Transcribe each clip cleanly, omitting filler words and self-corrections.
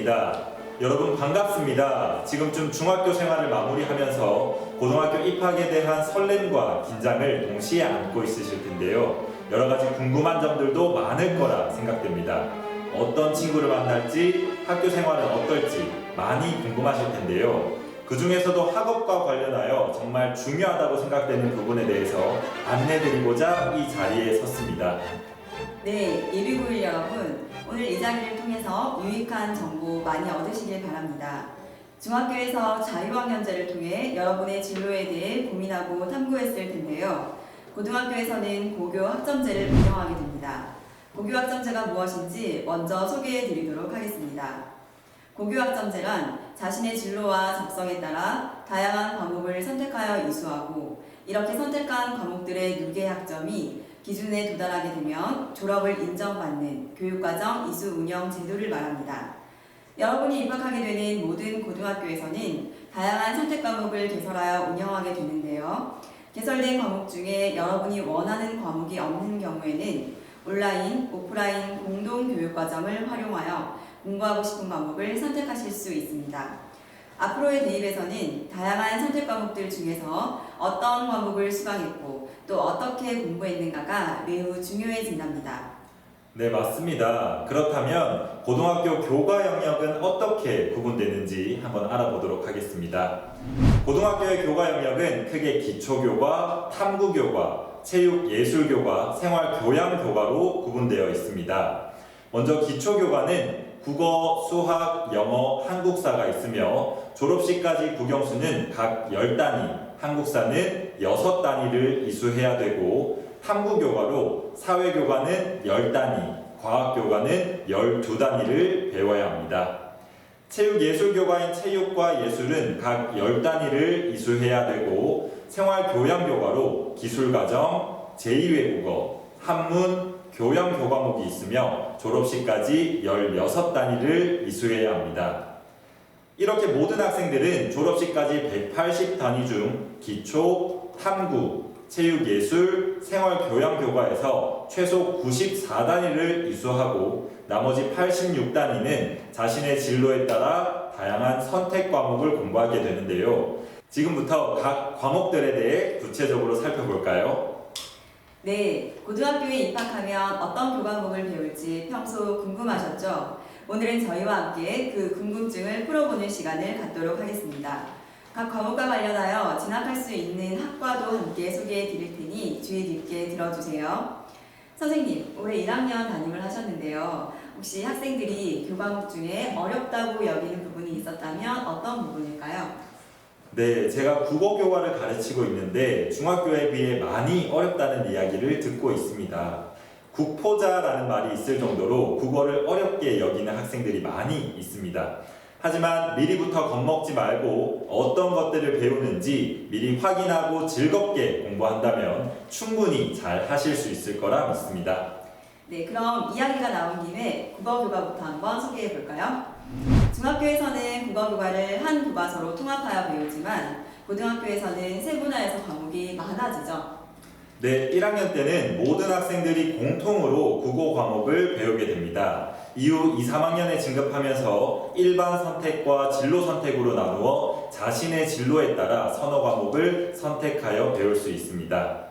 있습니다. 여러분 반갑습니다. 지금쯤 중학교 생활을 마무리하면서 고등학교 입학에 대한 설렘과 긴장을 동시에 안고 있으실 텐데요. 여러 가지 궁금한 점들도 많을 거라 생각됩니다. 어떤 친구를 만날지, 학교 생활은 어떨지 많이 궁금하실 텐데요. 그 중에서도 학업과 관련하여 정말 중요하다고 생각되는 부분에 대해서 안내드리고자 이 자리에 섰습니다. 네, 예비고일 여러분, 오늘 이 자리를 통해서 유익한 정보 많이 얻으시길 바랍니다. 중학교에서 자유학년제를 통해 여러분의 진로에 대해 고민하고 탐구했을 텐데요. 고등학교에서는 고교 학점제를 운영하게 됩니다. 고교 학점제가 무엇인지 먼저 소개해 드리도록 하겠습니다. 고교 학점제란 자신의 진로와 적성에 따라 다양한 과목을 선택하여 이수하고 이렇게 선택한 과목들의 누계 학점이 기준에 도달하게 되면 졸업을 인정받는 교육과정 이수 운영 제도를 말합니다. 여러분이 입학하게 되는 모든 고등학교에서는 다양한 선택 과목을 개설하여 운영하게 되는데요. 개설된 과목 중에 여러분이 원하는 과목이 없는 경우에는 온라인, 오프라인 공동 교육과정을 활용하여 공부하고 싶은 과목을 선택하실 수 있습니다. 앞으로의 대입에서는 다양한 선택 과목들 중에서 어떤 과목을 수강했고 또 어떻게 공부했는가가 매우 중요해진답니다. 네, 맞습니다. 그렇다면 고등학교 교과 영역은 어떻게 구분되는지 한번 알아보도록 하겠습니다. 고등학교의 교과 영역은 크게 기초교과, 탐구교과, 체육예술교과, 생활교양교과로 구분되어 있습니다. 먼저 기초교과는 국어, 수학, 영어, 한국사가 있으며 졸업식까지 국영수는 각 10단위, 한국사는 6단위를 이수해야 되고 탐구교과로 사회교과는 10단위, 과학교과는 12단위를 배워야 합니다. 체육예술교과인 체육과 예술은 각 10단위를 이수해야 되고 생활교양교과로 기술과정, 제2외국어, 한문, 교양 교과목이 있으며 졸업식까지 16단위를 이수해야 합니다. 이렇게 모든 학생들은 졸업식까지 180단위 중 기초, 탐구, 체육예술, 생활교양교과에서 최소 94단위를 이수하고 나머지 86단위는 자신의 진로에 따라 다양한 선택 과목을 공부하게 되는데요. 지금부터 각 과목들에 대해 구체적으로 살펴볼까요? 네, 고등학교에 입학하면 어떤 교과목을 배울지 평소 궁금하셨죠? 오늘은 저희와 함께 그 궁금증을 풀어보는 시간을 갖도록 하겠습니다. 각 과목과 관련하여 진학할 수 있는 학과도 함께 소개해 드릴 테니 주의 깊게 들어주세요. 선생님, 올해 1학년 담임을 하셨는데요. 혹시 학생들이 교과목 중에 어렵다고 여기는 부분이 있었다면 어떤 부분일까요? 네, 제가 국어교과를 가르치고 있는데 중학교에 비해 많이 어렵다는 이야기를 듣고 있습니다. 국포자라는 말이 있을 정도로 국어를 어렵게 여기는 학생들이 많이 있습니다. 하지만 미리부터 겁먹지 말고 어떤 것들을 배우는지 미리 확인하고 즐겁게 공부한다면 충분히 잘 하실 수 있을 거라 믿습니다. 네, 그럼 이야기가 나온 김에 국어교과부터 한번 소개해 볼까요? 중학교에서는 국어교과를 한 교과서로 통합하여 배우지만 고등학교에서는 세분화해서 과목이 많아지죠. 네, 1학년 때는 모든 학생들이 공통으로 국어 과목을 배우게 됩니다. 이후 2, 3학년에 진급하면서 일반 선택과 진로 선택으로 나누어 자신의 진로에 따라 선호 과목을 선택하여 배울 수 있습니다.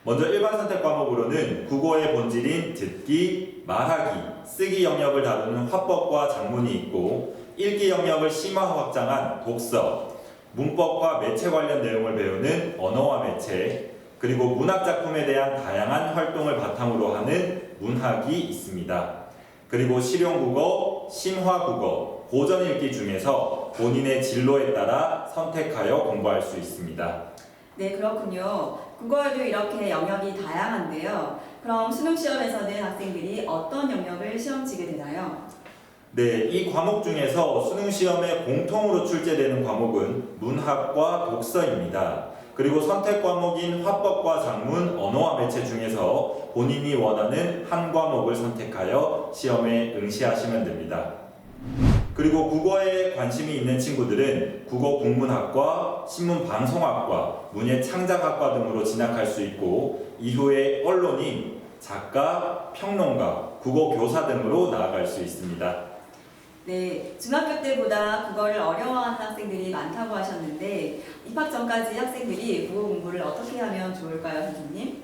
먼저 일반 선택 과목으로는 국어의 본질인 듣기, 말하기, 쓰기 영역을 다루는 화법과 작문이 있고 읽기 영역을 심화 확장한 독서, 문법과 매체 관련 내용을 배우는 언어와 매체, 그리고 문학작품에 대한 다양한 활동을 바탕으로 하는 문학이 있습니다. 그리고 실용국어, 심화국어, 고전읽기 중에서 본인의 진로에 따라 선택하여 공부할 수 있습니다. 네, 그렇군요. 국어에도 이렇게 영역이 다양한데요. 그럼 수능시험에서는 학생들이 어떤 영역을 시험 치게 되나요? 네, 이 과목 중에서 수능시험에 공통으로 출제되는 과목은 문학과 독서입니다. 그리고 선택 과목인 화법과 작문, 언어와 매체 중에서 본인이 원하는 한 과목을 선택하여 시험에 응시하시면 됩니다. 그리고 국어에 관심이 있는 친구들은 국어국문학과, 신문방송학과, 문예창작학과 등으로 진학할 수 있고 이후에 언론인, 작가, 평론가, 국어교사 등으로 나아갈 수 있습니다. 네, 중학교 때보다 국어를 어려워하는 학생들이 많다고 하셨는데 입학 전까지 학생들이 국어 공부를 어떻게 하면 좋을까요, 선생님?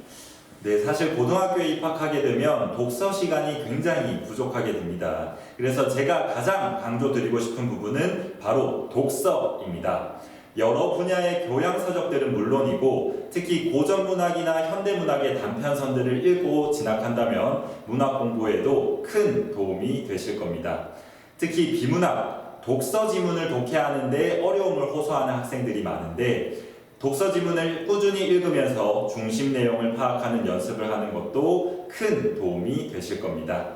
네, 사실 고등학교에 입학하게 되면 독서 시간이 굉장히 부족하게 됩니다. 그래서 제가 가장 강조드리고 싶은 부분은 바로 독서입니다. 여러 분야의 교양 서적들은 물론이고 특히 고전 문학이나 현대 문학의 단편선들을 읽고 진학한다면 문학 공부에도 큰 도움이 되실 겁니다. 특히 비문학, 독서 지문을 독해하는데 어려움을 호소하는 학생들이 많은데 독서 지문을 꾸준히 읽으면서 중심 내용을 파악하는 연습을 하는 것도 큰 도움이 되실 겁니다.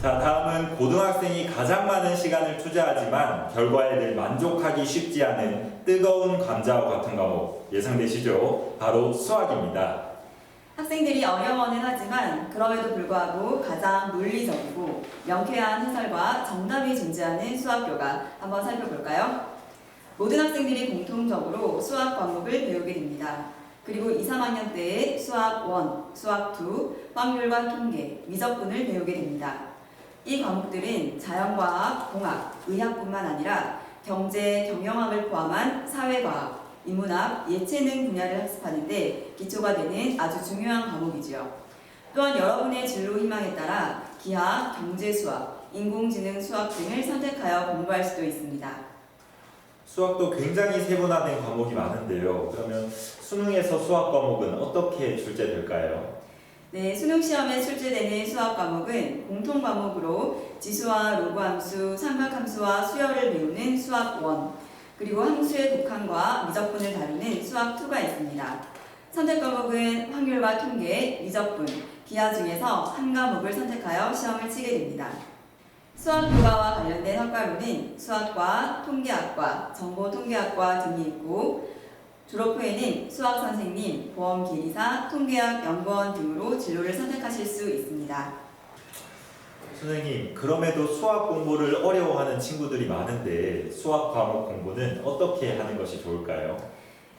자, 다음은 고등학생이 가장 많은 시간을 투자하지만 결과에 늘 만족하기 쉽지 않은 뜨거운 감자와 같은 과목 예상되시죠? 바로 수학입니다. 학생들이 어려워는 하지만 그럼에도 불구하고 가장 논리적이고 명쾌한 해설과 정답이 존재하는 수학교과 한번 살펴볼까요? 모든 학생들이 공통적으로 수학 과목을 배우게 됩니다. 그리고 2, 3학년 때에 수학 1, 수학 2, 확률과 통계, 미적분을 배우게 됩니다. 이 과목들은 자연과학, 공학, 의학뿐만 아니라 경제, 경영학을 포함한 사회과학, 인문학, 예체능 분야를 학습하는 데 기초가 되는 아주 중요한 과목이지요. 또한 여러분의 진로 희망에 따라 기하, 경제수학, 인공지능 수학 등을 선택하여 공부할 수도 있습니다. 수학도 굉장히 세분화된 과목이 많은데요. 그러면 수능에서 수학 과목은 어떻게 출제될까요? 네, 수능 시험에 출제되는 수학 과목은 공통 과목으로 지수와 로그 함수, 삼각함수와 수열을 배우는 수학 1, 그리고 함수의 독함과 미적분을 다루는 수학 2가 있습니다. 선택 과목은 확률과 통계, 미적분, 기하 중에서 한 과목을 선택하여 시험을 치게 됩니다. 수학 교과와 관련된 학과로는 수학과, 통계학과, 정보통계학과 등이 있고 졸업 후에는 수학 선생님, 보험 계리사, 통계학 연구원 등으로 진로를 선택하실 수 있습니다. 선생님, 그럼에도 수학 공부를 어려워하는 친구들이 많은데 수학 과목 공부는 어떻게 하는 것이 좋을까요?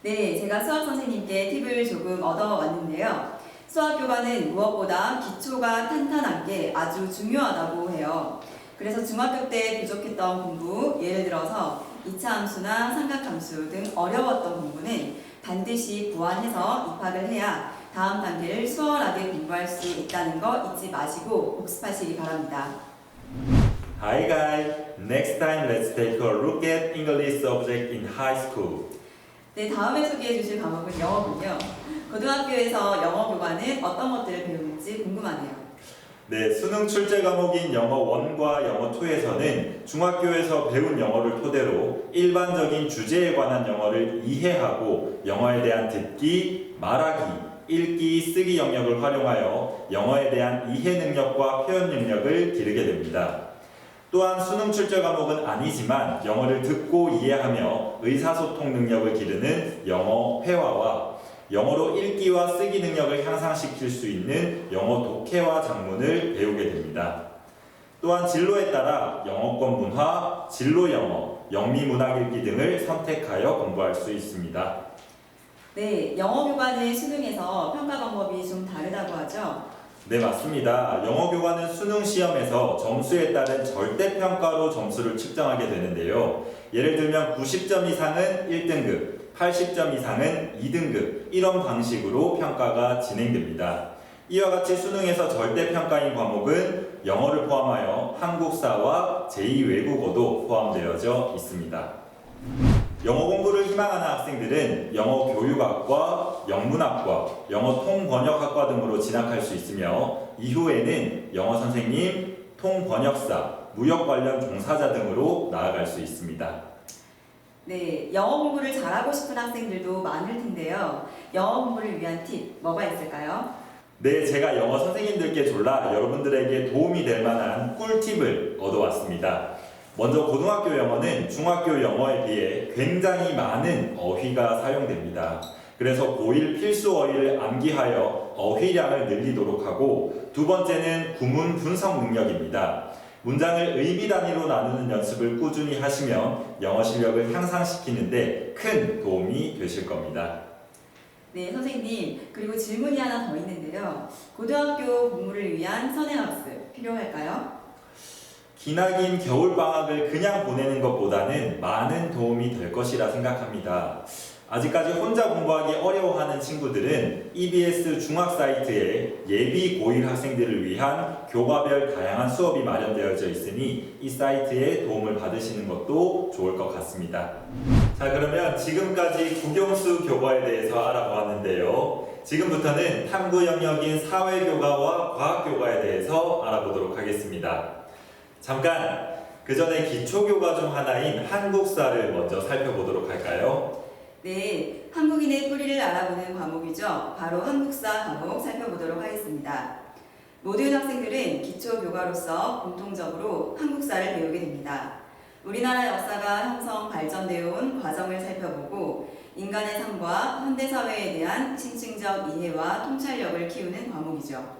네, 제가 수학 선생님께 팁을 조금 얻어왔는데요. 수학 교과는 무엇보다 기초가 탄탄한 게 아주 중요하다고 해요. 그래서 중학교 때 부족했던 공부, 예를 들어서 2차 함수나 삼각함수 등 어려웠던 공부는 반드시 보완해서 입학을 해야 다음 단계를 수월하게 공부할 수 있다는 거 잊지 마시고 복습하시기 바랍니다. Hi guys, next time let's take a look at English subject in high school. 네, 다음에 소개해 주실 과목은 영어군요. 고등학교에서 영어 교과는 어떤 것들을 배우는지 궁금하네요. 네, 수능 출제 과목인 영어 1과 영어 2에서는 중학교에서 배운 영어를 토대로 일반적인 주제에 관한 영어를 이해하고 영어에 대한 듣기, 말하기, 읽기, 쓰기 영역을 활용하여 영어에 대한 이해 능력과 표현 능력을 기르게 됩니다. 또한 수능 출제 과목은 아니지만 영어를 듣고 이해하며 의사소통 능력을 기르는 영어 회화와 영어로 읽기와 쓰기 능력을 향상시킬 수 있는 영어 독해와 작문을 배우게 됩니다. 또한 진로에 따라 영어권 문화, 진로 영어, 영미 문학 읽기 등을 선택하여 공부할 수 있습니다. 네, 영어 교과는 수능에서 평가 방법이 좀 다르다고 하죠? 네, 맞습니다. 영어 교과는 수능 시험에서 점수에 따른 절대평가로 점수를 측정하게 되는데요. 예를 들면 90점 이상은 1등급, 80점 이상은 2등급, 이런 방식으로 평가가 진행됩니다. 이와 같이 수능에서 절대평가인 과목은 영어를 포함하여 한국사와 제2외국어도 포함되어져 있습니다. 영어 공부를 희망하는 학생들은 영어 교육학과, 영문학과, 영어 통번역학과 등으로 진학할 수 있으며 이후에는 영어 선생님, 통번역사, 무역 관련 종사자 등으로 나아갈 수 있습니다. 네, 영어 공부를 잘하고 싶은 학생들도 많을 텐데요. 영어 공부를 위한 팁, 뭐가 있을까요? 네, 제가 영어 선생님들께 졸라 여러분들에게 도움이 될 만한 꿀팁을 얻어왔습니다. 먼저 고등학교 영어는 중학교 영어에 비해 굉장히 많은 어휘가 사용됩니다. 그래서 고1 필수 어휘를 암기하여 어휘량을 늘리도록 하고 두 번째는 구문 분석 능력입니다. 문장을 의미 단위로 나누는 연습을 꾸준히 하시면 영어 실력을 향상시키는데 큰 도움이 되실 겁니다. 네, 선생님. 그리고 질문이 하나 더 있는데요. 고등학교 공부를 위한 선행학습 필요할까요? 기나긴 겨울방학을 그냥 보내는 것보다는 많은 도움이 될 것이라 생각합니다. 아직까지 혼자 공부하기 어려워하는 친구들은 EBS 중학 사이트에 예비 고1 학생들을 위한 교과별 다양한 수업이 마련되어져 있으니 이 사이트에 도움을 받으시는 것도 좋을 것 같습니다. 자, 그러면 지금까지 국영수 교과에 대해서 알아보았는데요. 지금부터는 탐구 영역인 사회교과와 과학교과에 대해서 알아보도록 하겠습니다. 잠깐 그 전에 기초교과 중 하나인 한국사를 먼저 살펴보도록 할까요? 네, 한국인의 뿌리를 알아보는 과목이죠. 바로 한국사 과목 살펴보도록 하겠습니다. 모든 학생들은 기초교과로서 공통적으로 한국사를 배우게 됩니다. 우리나라 역사가 형성 발전되어 온 과정을 살펴보고 인간의 삶과 현대사회에 대한 심층적 이해와 통찰력을 키우는 과목이죠.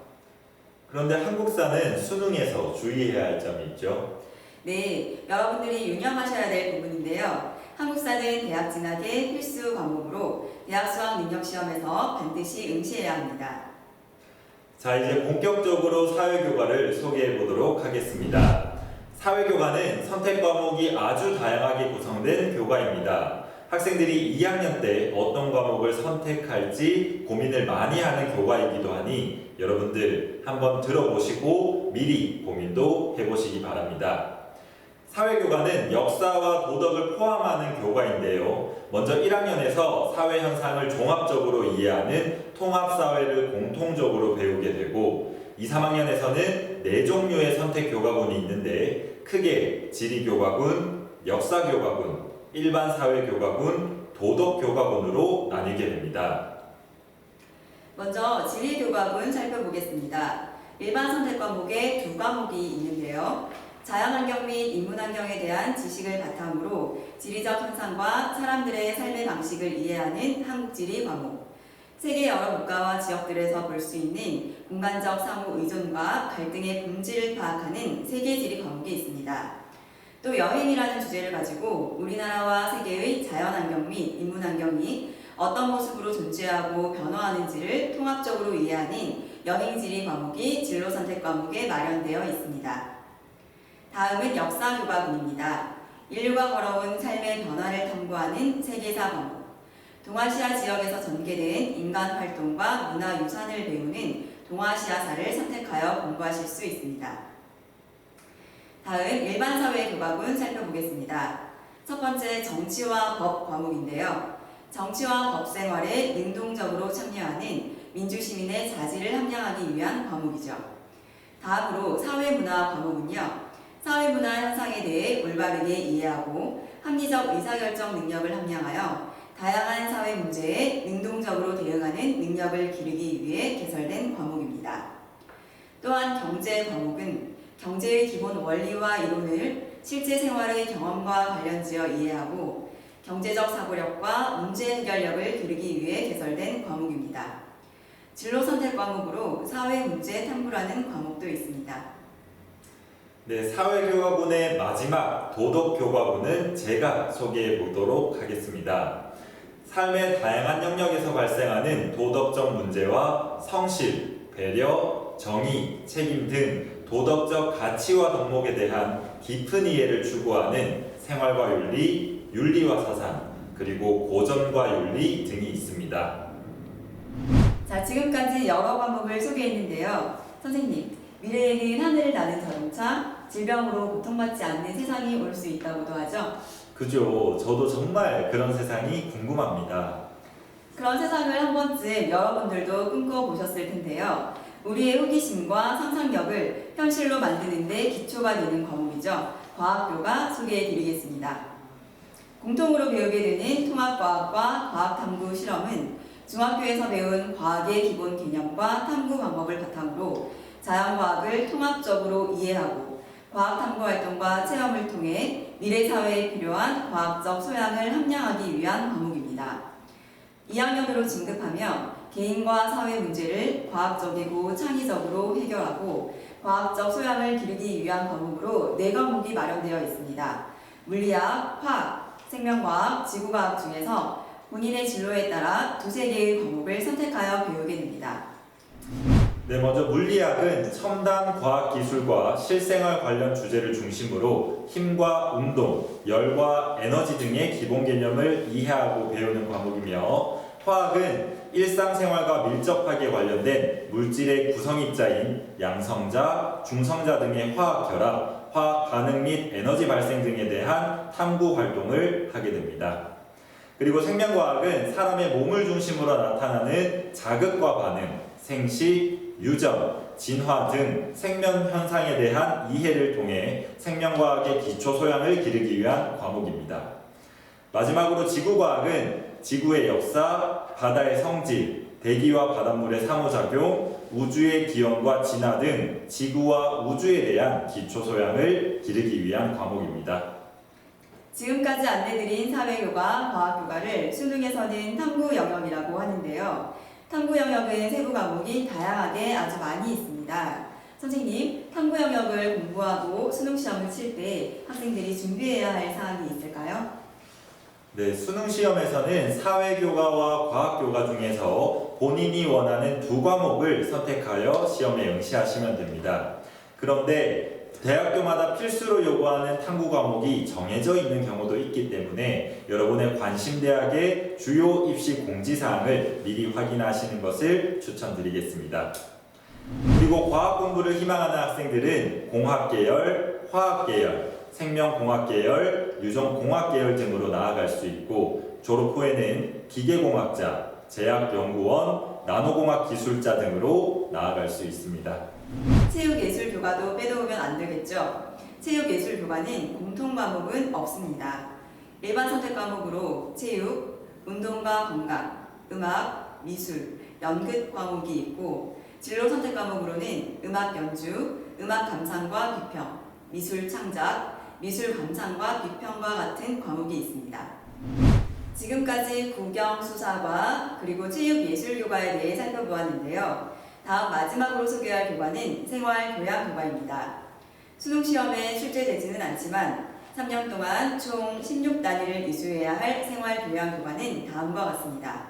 그런데 한국사는 수능에서 주의해야 할 점이 있죠. 네, 여러분들이 유념하셔야 될 부분인데요. 한국사는 대학 진학의 필수 과목으로 대학 수학 능력 시험에서 반드시 응시해야 합니다. 자, 이제 본격적으로 사회교과를 소개해 보도록 하겠습니다. 사회교과는 선택 과목이 아주 다양하게 구성된 교과입니다. 학생들이 2학년 때 어떤 과목을 선택할지 고민을 많이 하는 교과이기도 하니 여러분들 한번 들어보시고 미리 고민도 해보시기 바랍니다. 사회교과는 역사와 도덕을 포함하는 교과인데요. 먼저 1학년에서 사회 현상을 종합적으로 이해하는 통합사회를 공통적으로 배우게 되고 2, 3학년에서는 4종류의 선택 교과군이 있는데 크게 지리교과군, 역사교과군, 일반사회교과군, 도덕교과군으로 나뉘게 됩니다. 먼저 지리교과군 살펴보겠습니다. 일반 선택 과목에 두 과목이 있는데요. 자연환경 및 인문환경에 대한 지식을 바탕으로 지리적 현상과 사람들의 삶의 방식을 이해하는 한국지리 과목, 세계 여러 국가와 지역들에서 볼 수 있는 공간적 상호 의존과 갈등의 본질을 파악하는 세계지리 과목이 있습니다. 또 여행이라는 주제를 가지고 우리나라와 세계의 자연환경 및 인문환경이 어떤 모습으로 존재하고 변화하는지를 통합적으로 이해하는 여행지리 과목이 진로선택 과목에 마련되어 있습니다. 다음은 역사교과군입니다. 인류가 걸어온 삶의 변화를 탐구하는 세계사 과목, 동아시아 지역에서 전개된 인간 활동과 문화유산을 배우는 동아시아사를 선택하여 공부하실 수 있습니다. 다음 일반사회교과군 살펴보겠습니다. 첫 번째 정치와 법 과목인데요. 정치와 법 생활에 능동적으로 참여하는 민주시민의 자질을 함양하기 위한 과목이죠. 다음으로 사회문화 과목은요. 사회문화 현상에 대해 올바르게 이해하고 합리적 의사결정 능력을 함양하여 다양한 사회 문제에 능동적으로 대응하는 능력을 기르기 위해 개설된 과목입니다. 또한 경제 과목은 경제의 기본 원리와 이론을 실제 생활의 경험과 관련지어 이해하고 경제적 사고력과 문제 해결력을 기르기 위해 개설된 과목입니다. 진로 선택 과목으로 사회 문제 탐구라는 과목도 있습니다. 네, 사회교과군의 마지막 도덕교과군은 제가 소개해 보도록 하겠습니다. 삶의 다양한 영역에서 발생하는 도덕적 문제와 성실, 배려, 정의, 책임 등 도덕적 가치와 덕목에 대한 깊은 이해를 추구하는 생활과 윤리, 윤리와 사상, 그리고 고전과 윤리 등이 있습니다. 자, 지금까지 여러 과목을 소개했는데요. 선생님, 미래에는 하늘을 나는 자동차, 질병으로 고통받지 않는 세상이 올 수 있다고도 하죠. 그죠. 저도 정말 그런 세상이 궁금합니다. 그런 세상을 한 번쯤 여러분들도 꿈꿔보셨을 텐데요. 우리의 호기심과 상상력을 현실로 만드는 데 기초가 되는 과목이죠. 과학교과 소개해드리겠습니다. 공통으로 배우게 되는 통합과학과 과학탐구 실험은 중학교에서 배운 과학의 기본 개념과 탐구 방법을 바탕으로 자연과학을 통합적으로 이해하고 과학탐구 활동과 체험을 통해 미래 사회에 필요한 과학적 소양을 함양하기 위한 과목입니다. 2학년으로 진급하며 개인과 사회 문제를 과학적이고 창의적으로 해결하고 과학적 소양을 기르기 위한 과목으로 4과목이 마련되어 있습니다. 물리학, 화학, 생명과학, 지구과학 중에서 본인의 진로에 따라 2-3개의 과목을 선택하여 배우게 됩니다. 네, 먼저 물리학은 첨단 과학기술과 실생활 관련 주제를 중심으로 힘과 운동, 열과 에너지 등의 기본 개념을 이해하고 배우는 과목이며, 화학은 일상생활과 밀접하게 관련된 물질의 구성입자인 양성자, 중성자 등의 화학 결합, 화학 반응 및 에너지 발생 등에 대한 탐구 활동을 하게 됩니다. 그리고 생명과학은 사람의 몸을 중심으로 나타나는 자극과 반응, 생식, 유전, 진화 등 생명 현상에 대한 이해를 통해 생명과학의 기초 소양을 기르기 위한 과목입니다. 마지막으로 지구과학은 지구의 역사, 바다의 성질, 대기와 바닷물의 상호작용, 우주의 기원과 진화 등 지구와 우주에 대한 기초 소양을 기르기 위한 과목입니다. 지금까지 안내드린 사회교과, 과학교과를 수능에서는 탐구 영역이라고 하는데요. 탐구 영역은 세부 과목이 다양하게 아주 많이 있습니다. 선생님, 탐구 영역을 공부하고 수능 시험을 칠 때 학생들이 준비해야 할 사항이 있을까요? 네, 수능 시험에서는 사회교과와 과학교과 중에서 본인이 원하는 두 과목을 선택하여 시험에 응시하시면 됩니다. 그런데 대학교마다 필수로 요구하는 탐구 과목이 정해져 있는 경우도 있기 때문에 여러분의 관심 대학의 주요 입시 공지사항을 미리 확인하시는 것을 추천드리겠습니다. 그리고 과학 공부를 희망하는 학생들은 공학계열, 화학계열, 생명공학계열, 유전공학계열 등으로 나아갈 수 있고, 졸업 후에는 기계공학자, 제약연구원, 나노공학기술자 등으로 나아갈 수 있습니다. 체육예술교과도 빼놓으면 안 되겠죠. 체육예술교과는 공통 과목은 없습니다. 일반 선택 과목으로 체육, 운동과 건강, 음악, 미술, 연극 과목이 있고, 진로 선택 과목으로는 음악 연주, 음악 감상과 비평, 미술 창작, 미술 감상과 비평과 같은 과목이 있습니다. 지금까지 국영수사과 그리고 체육예술교과에 대해 살펴보았는데요. 다음 마지막으로 소개할 교과는 생활교양교과입니다. 수능시험에 출제되지는 않지만 3년 동안 총 16단위를 이수해야 할 생활교양교과는 다음과 같습니다.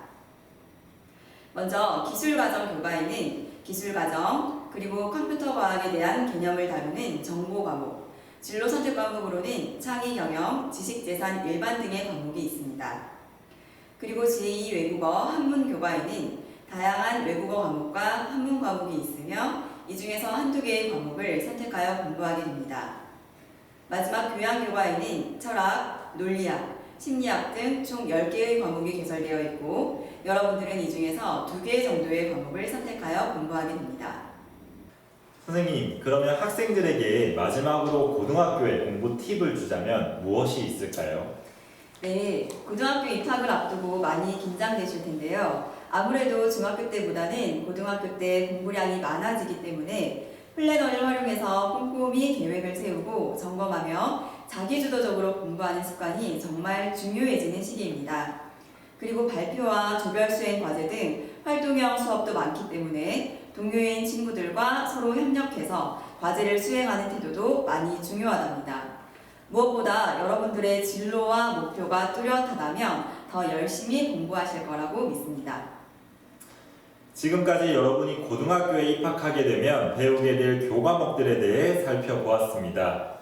먼저 기술과정교과에는 기술과정 그리고 컴퓨터과학에 대한 개념을 다루는 정보과목, 진로 선택 과목으로는 창의경영, 지식재산 일반 등의 과목이 있습니다. 그리고 제2 외국어 한문교과에는 다양한 외국어 과목과 한문 과목이 있으며 이 중에서 한두 개의 과목을 선택하여 공부하게 됩니다. 마지막 교양교과에는 철학, 논리학, 심리학 등 총 10개의 과목이 개설되어 있고 여러분들은 이 중에서 2개 정도의 과목을 선택하여 공부하게 됩니다. 선생님, 그러면 학생들에게 마지막으로 고등학교의 공부 팁을 주자면 무엇이 있을까요? 네, 고등학교 입학을 앞두고 많이 긴장되실 텐데요. 아무래도 중학교 때보다는 고등학교 때 공부량이 많아지기 때문에 플래너를 활용해서 꼼꼼히 계획을 세우고 점검하며 자기주도적으로 공부하는 습관이 정말 중요해지는 시기입니다. 그리고 발표와 조별 수행 과제 등 활동형 수업도 많기 때문에 동료인 친구들과 서로 협력해서 과제를 수행하는 태도도 많이 중요하답니다. 무엇보다 여러분들의 진로와 목표가 뚜렷하다면 더 열심히 공부하실 거라고 믿습니다. 지금까지 여러분이 고등학교에 입학하게 되면 배우게 될 교과목들에 대해 살펴보았습니다.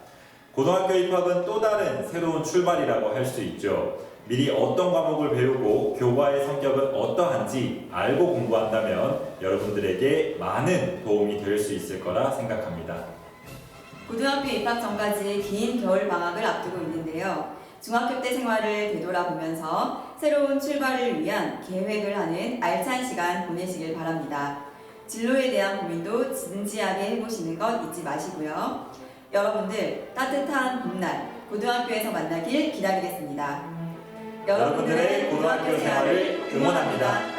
고등학교 입학은 또 다른 새로운 출발이라고 할 수 있죠. 미리 어떤 과목을 배우고 교과의 성격은 어떠한지 알고 공부한다면 여러분들에게 많은 도움이 될 수 있을 거라 생각합니다. 고등학교 입학 전까지 긴 겨울 방학을 앞두고 있는데요. 중학교 때 생활을 되돌아보면서 새로운 출발을 위한 계획을 하는 알찬 시간 보내시길 바랍니다. 진로에 대한 고민도 진지하게 해보시는 것 잊지 마시고요. 여러분들 따뜻한 봄날 고등학교에서 만나길 기다리겠습니다. 여러분들의 고등학교 생활을 응원합니다.